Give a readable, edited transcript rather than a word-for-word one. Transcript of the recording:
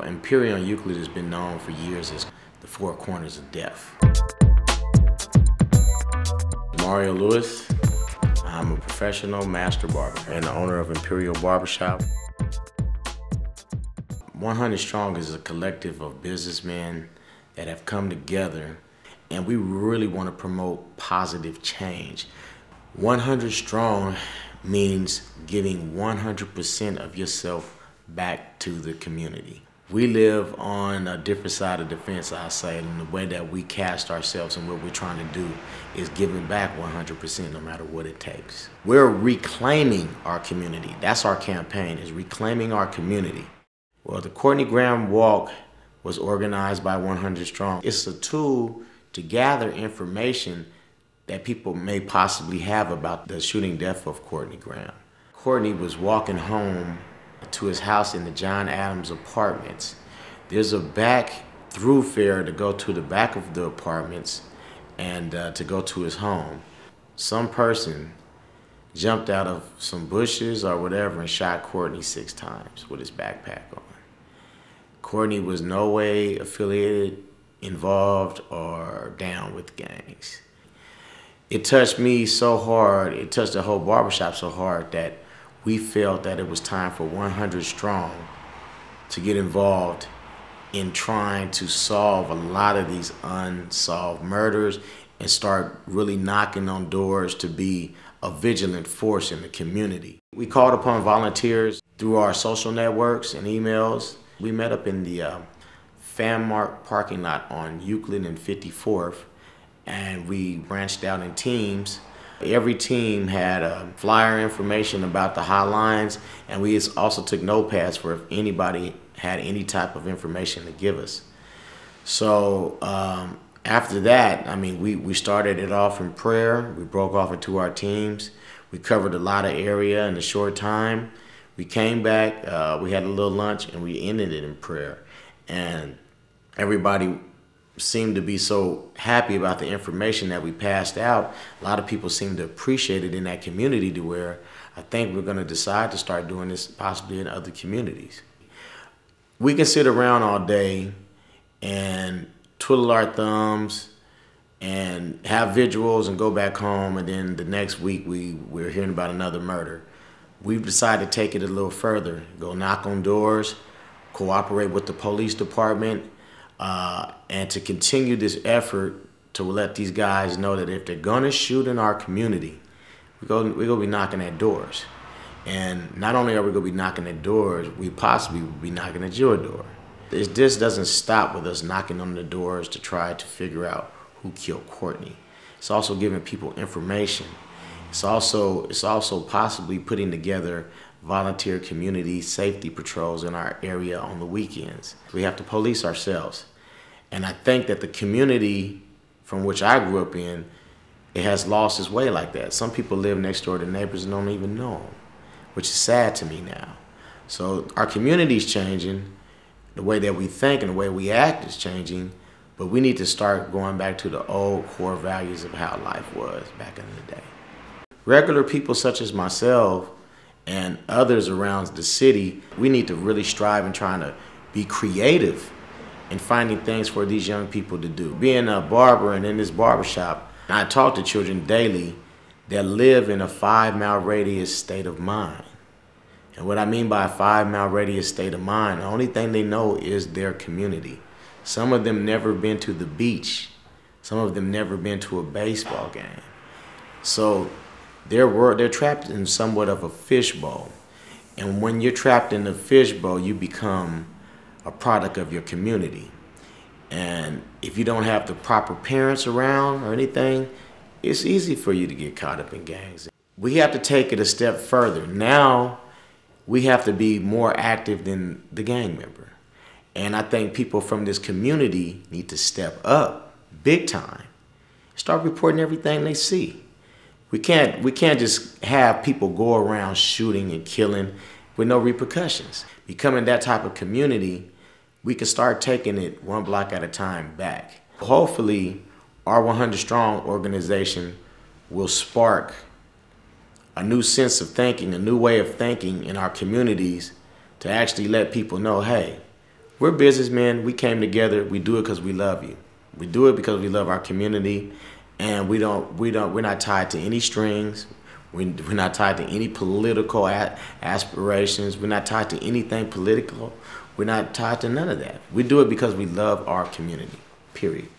Imperial and Euclid has been known for years as the four corners of death. Mario Lewis, I'm a professional master barber and the owner of Imperial Barbershop. 100 Strong is a collective of businessmen that have come together, and we really want to promote positive change. 100 Strong means giving 100% of yourself back to the community. We live on a different side of the fence, I say, and the way that we cast ourselves and what we're trying to do is giving back 100% no matter what it takes. We're reclaiming our community. That's our campaign, is reclaiming our community. Well, the Courtney Graham Walk was organized by 100 Strong. It's a tool to gather information that people may possibly have about the shooting death of Courtney Graham. Courtney was walking home to his house in the John Adams apartments. There's a back thoroughfare to go to the back of the apartments and to go to his home. Some person jumped out of some bushes or whatever and shot Courtney 6 times with his backpack on. Courtney was no way affiliated, involved, or down with gangs. It touched me so hard, it touched the whole barbershop so hard that we felt that it was time for 100 Strong to get involved in trying to solve a lot of these unsolved murders and start really knocking on doors to be a vigilant force in the community. We called upon volunteers through our social networks and emails. We met up in the FanMart parking lot on Euclid and 54th, and we branched out in teams. Every team had flyer information about the hotlines, and we also took notepads for if anybody had any type of information to give us. So after that, I mean, we started it off in prayer. We broke off into our teams. We covered a lot of area in a short time. We came back, we had a little lunch, and we ended it in prayer. And everybody seemed to be so happy about the information that we passed out. A lot of people seemed to appreciate it in that community to where I think we're going to decide to start doing this possibly in other communities. We can sit around all day and twiddle our thumbs and have visuals and go back home, and then the next week we're hearing about another murder. We've decided to take it a little further, go knock on doors, cooperate with the police department, and to continue this effort to let these guys know that if they're gonna shoot in our community, we're gonna be knocking at doors. And not only are we gonna be knocking at doors, we possibly will be knocking at your door. This doesn't stop with us knocking on the doors to try to figure out who killed Courtney. It's also giving people information. It's also possibly putting together volunteer community safety patrols in our area on the weekends. We have to police ourselves. And I think that the community from which I grew up in, it has lost its way like that. Some people live next door to neighbors and don't even know them, which is sad to me now. So our community's changing, the way that we think and the way we act is changing, but we need to start going back to the old core values of how life was back in the day. Regular people such as myself and others around the city, we need to really strive in trying to be creative in finding things for these young people to do. Being a barber and in this barbershop, I talk to children daily that live in a 5-mile radius state of mind. And what I mean by a 5-mile radius state of mind, the only thing they know is their community. Some of them never been to the beach. Some of them never been to a baseball game. So they're trapped in somewhat of a fishbowl. And when you're trapped in the fishbowl, you become a product of your community. And if you don't have the proper parents around or anything, it's easy for you to get caught up in gangs. We have to take it a step further. Now, we have to be more active than the gang member. And I think people from this community need to step up big time, start reporting everything they see. We can't just have people go around shooting and killing with no repercussions. Becoming that type of community, we can start taking it one block at a time back. Hopefully, our 100 Strong organization will spark a new sense of thinking, a new way of thinking in our communities to actually let people know, hey, We're businessmen. We came together. We do it because we love you. We do it because we love our community, and we're not tied to any strings. We're not tied to any political aspirations. We're not tied to anything political. We're not tied to none of that. We do it because we love our community, period.